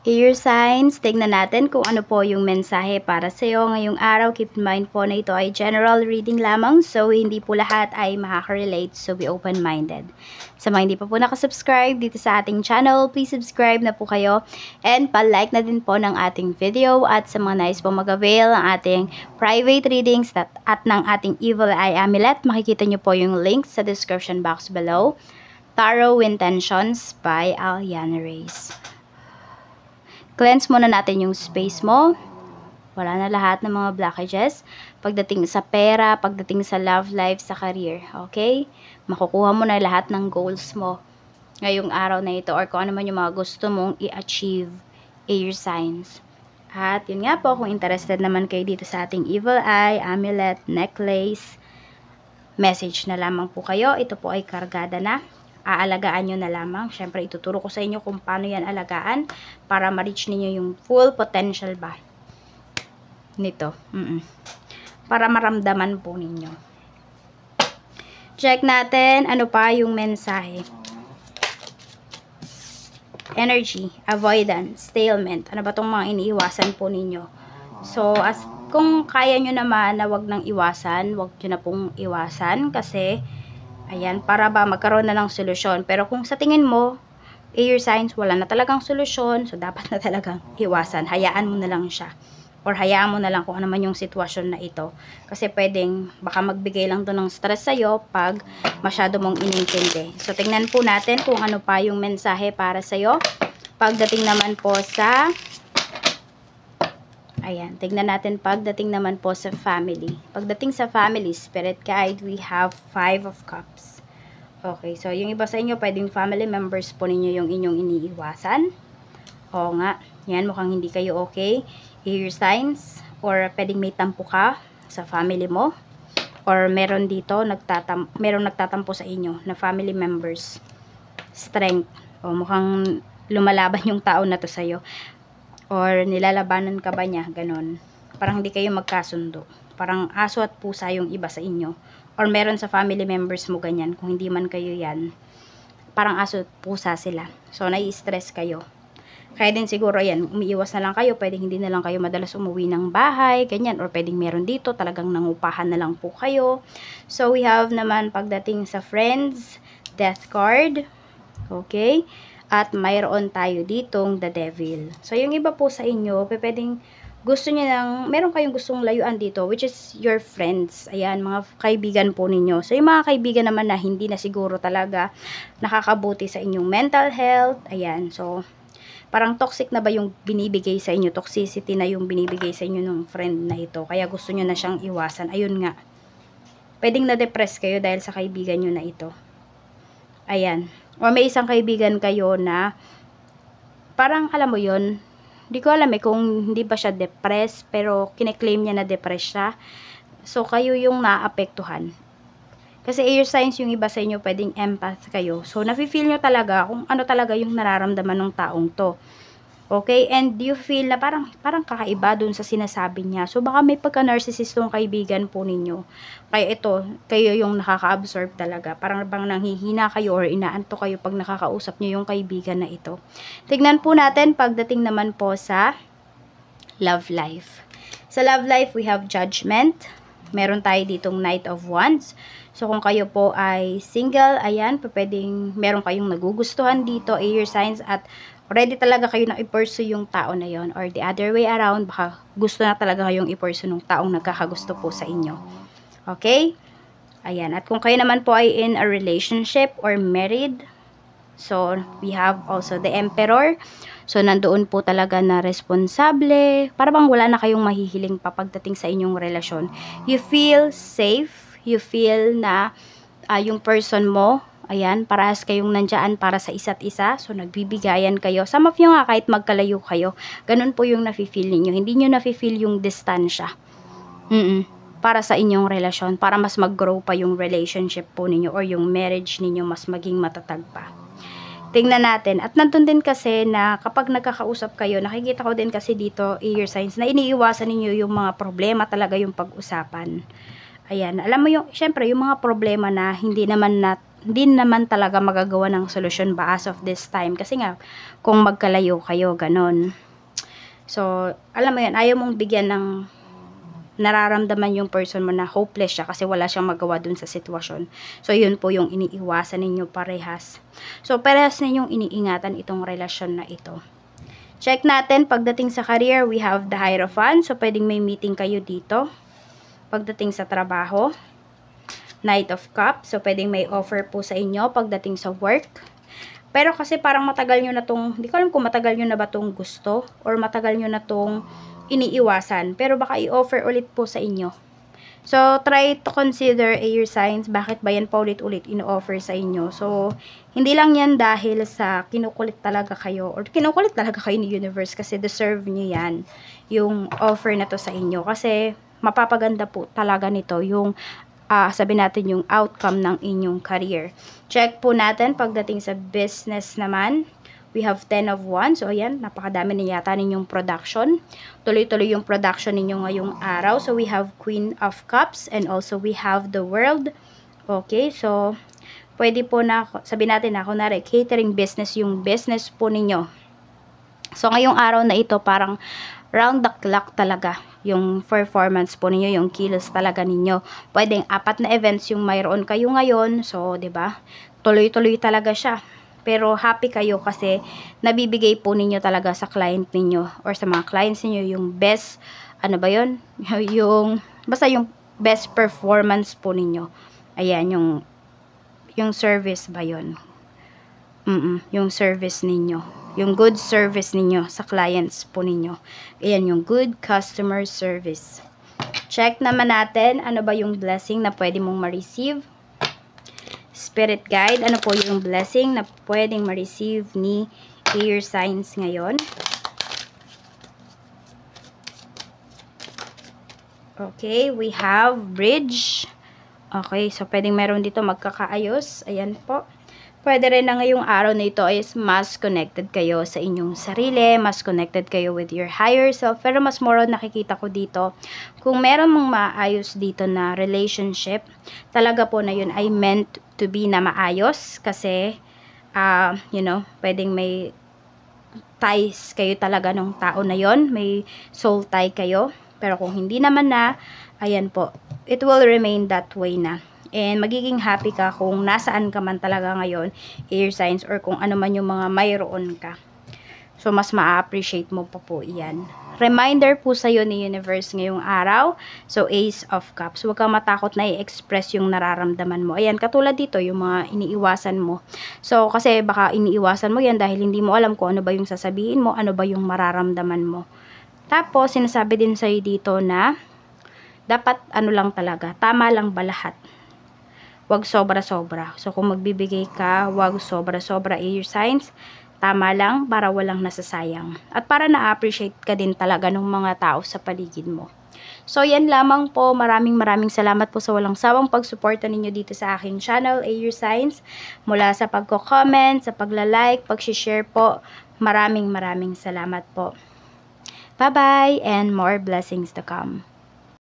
Air signs, tignan natin kung ano po yung mensahe para sa iyo ngayong araw. Keep in mind po na ito ay general reading lamang, so hindi po lahat ay makaka-relate, so be open-minded. Sa mga hindi pa po nakasubscribe dito sa ating channel, please subscribe na po kayo and pa-like na din po ng ating video. At sa mga nais po mag-avail ng ating private readings at ng ating Evil Eye Amulet, makikita nyo po yung link sa description box below. Tarot Intentions by Aliana Reyes. Cleanse muna natin yung space mo. Wala na lahat ng mga blockages. Pagdating sa pera, pagdating sa love life, sa career. Okay? Makukuha mo na lahat ng goals mo ngayong araw na ito or kung ano man yung mga gusto mong i-achieve, air signs. At yun nga po, kung interested naman kayo dito sa ating Evil Eye, Amulet, Necklace, message na lamang po kayo. Ito po ay kargada na. Aalagaan nyo na lamang. Syempre, ituturo ko sa inyo kung paano yan alagaan para ma-reach ninyo yung full potential ba nito. Para maramdaman po ninyo. Check natin ano pa yung mensahe. Energy, avoidance, stalemate. Ano ba itong mga iniiwasan po ninyo? So, kung kaya nyo naman na wag nang iwasan, wag nyo na pong iwasan kasi ayan, para ba magkaroon na ng solusyon. Pero kung sa tingin mo, air signs, wala na talagang solusyon, so dapat na talagang iwasan. Hayaan mo na lang siya. Or hayaan mo na lang kung ano man yung sitwasyon na ito. Kasi pwedeng, baka magbigay lang to ng stress sa'yo pag masyado mong inintindi. So, tingnan po natin kung ano pa yung mensahe para sa'yo. Pagdating naman po sa ayan, tignan natin pagdating naman po sa family. Pagdating sa family, spirit guide, we have 5 of cups. Okay, so yung iba sa inyo, pwedeng family members po ninyo yung inyong iniiwasan. Oo nga, yan, mukhang hindi kayo okay. Air signs, or pwedeng may tampo ka sa family mo. Or meron dito, merong nagtatampo sa inyo na family members. Strength. O mukhang lumalaban yung tao na to sa'yo. Or nilalabanan ka ba niya, ganon. Parang hindi kayo magkasundo. Parang aso at pusa yung iba sa inyo. Or meron sa family members mo ganyan, kung hindi man kayo yan. Parang aso at pusa sila. So, nai-stress kayo. Kaya din siguro yan, umiiwas na lang kayo, pwedeng hindi na lang kayo madalas umuwi ng bahay, ganyan. Or pwedeng meron dito, talagang nangupahan na lang po kayo. So, we have naman pagdating sa friends, death card. Okay? At mayroon tayo ditong the devil. So, yung iba po sa inyo, pwedeng gusto niya meron kayong gustong layuan dito, which is your friends. Ayan, mga kaibigan po ninyo. So, yung mga kaibigan naman na hindi na siguro talaga nakakabuti sa inyong mental health. Ayan, so, parang toxic na ba yung binibigay sa inyo? Toxicity na yung binibigay sa inyo ng friend na ito. Kaya gusto nyo na siyang iwasan. Ayun nga. Pwedeng na-depress kayo dahil sa kaibigan nyo na ito. Ayan. O may isang kaibigan kayo na parang alam mo yon, hindi ko alam kung hindi ba siya depressed, pero kine-claim niya na depressed siya. So, kayo yung naapektuhan. Kasi air signs yung iba sa inyo, pwedeng empath kayo. So, nafe-feel nyo talaga kung ano talaga yung nararamdaman ng taong to. Okay? And you feel na parang kakaiba dun sa sinasabi niya. So, baka may pagka-narcissist yung kaibigan po ninyo. Kaya ito, kayo yung nakaka-absorb talaga. Parang bang nanghihina kayo or inaanto kayo pag nakakausap nyo yung kaibigan na ito. Tignan po natin pagdating naman po sa love life. Sa love life, we have judgment. Meron tayo ditong Knight of Wands. So, kung kayo po ay single, ayan, pwedeng meron kayong nagugustuhan dito, air signs, at ready talaga kayo na i-pursue yung tao na yon, or the other way around, baka gusto na talaga kayong i-pursue ng taong nagkakagusto po sa inyo. Okay? Ayan. At kung kayo naman po ay in a relationship or married, so we have also the Emperor. So, nandoon po talaga na responsable. Para bang wala na kayong mahihiling pa pagdating sa inyong relasyon. You feel safe. You feel na yung person mo, ayan, parehas kayong nandyan para sa isa't isa. So, nagbibigayan kayo. Some of you nga, kahit magkalayo kayo, ganun po yung nafe-feel ninyo. Hindi nyo nafe-feel yung distansya. Para sa inyong relasyon. Para mas mag-grow pa yung relationship po ninyo or yung marriage ninyo mas maging matatag pa. Tingnan natin. At nandun din kasi na kapag nagkakausap kayo, nakikita ko din kasi dito, air signs, na iniiwasan ninyo yung mga problema talaga yung pag-usapan. Ayan, alam mo yung, syempre, yung mga problema na hindi naman hindi naman talaga magagawa ng solusyon ba as of this time. Kasi nga, kung magkalayo kayo, ganon. So, alam mo yun, ayaw mong bigyan ng nararamdaman yung person mo na hopeless siya kasi wala siyang magawa dun sa sitwasyon. So, yun po yung iniiwasan ninyo parehas. So, parehas ninyong iniingatan itong relasyon na ito. Check natin, pagdating sa career, we have the Hierophant. So, pwedeng may meeting kayo dito. Pagdating sa trabaho, Knight of Cups. So, pwedeng may offer po sa inyo pagdating sa work. Pero kasi parang matagal nyo na tong, hindi ko alam kung matagal nyo na ba tong gusto or matagal nyo na tong iniiwasan. Pero baka i-offer ulit po sa inyo. So, try to consider air signs. Bakit ba yan pa ulit-ulit in-offer sa inyo? So, hindi lang yan dahil sa kinukulit talaga kayo or kinukulit talaga kayo ni universe kasi deserve nyo yan yung offer na to sa inyo. Kasi, mapapaganda po talaga nito yung sabi natin yung outcome ng inyong career. Check po natin pagdating sa business naman. We have 10 of Wands. So, ayan, napakadami na yata ninyong production. Tuloy-tuloy yung production ninyo ngayong araw. So, we have Queen of Cups and also we have the World. Okay, so, pwede po na, sabi natin na, kunwari, catering business yung business po ninyo. So, ngayong araw na ito, parang round the clock talaga yung performance po ninyo, yung kilos talaga ninyo. Pwedeng 4 na events yung mayroon kayo ngayon. So, 'di ba? Tuloy-tuloy talaga siya. Pero happy kayo kasi nabibigay po ninyo talaga sa client ninyo or sa mga clients ninyo yung best, ano ba 'yon? Yung basta yung best performance po ninyo. Ayan, yung service ba 'yon? Yung service ninyo. Yung good service ninyo sa clients po ninyo. Ayan, yung good customer service. Check naman natin, ano ba yung blessing na pwede mong ma-receive. Spirit guide, ano po yung blessing na pwedeng ma-receive ni air signs ngayon. Okay, we have bridge. Okay, so pwedeng meron dito magkakaayos. Ayan po. Pwede rin na ngayong araw na ito is mas connected kayo sa inyong sarili, mas connected kayo with your higher self. Pero mas more on nakikita ko dito, kung meron mong maayos dito na relationship, talaga po na yun ay meant to be na maayos. Kasi, you know, pwedeng may ties kayo talaga ng tao na yon, may soul tie kayo. Pero kung hindi naman na, ayan po, it will remain that way na. And magiging happy ka kung nasaan ka man talaga ngayon, air signs, or kung ano man yung mga mayroon ka. So, mas ma-appreciate mo pa po iyan. Reminder po sa'yo ni universe ngayong araw. So, Ace of Cups. Huwag kang matakot na i-express yung nararamdaman mo. Ayan, katulad dito, yung mga iniiwasan mo. So, kasi baka iniiwasan mo yan dahil hindi mo alam kung ano ba yung sasabihin mo, ano ba yung mararamdaman mo. Tapos, sinasabi din sa'yo dito na dapat ano lang talaga, tama lang ba lahat? Wag sobra-sobra. So, kung magbibigay ka, wag sobra-sobra air signs. Tama lang para walang nasasayang. At para na-appreciate ka din talaga ng mga tao sa paligid mo. So, yan lamang po. Maraming salamat po sa walang sawang pagsuporta ninyo dito sa aking channel, air signs. Mula sa pagko-comment, sa pagla-like, pag-share po. Maraming salamat po. Bye-bye and more blessings to come.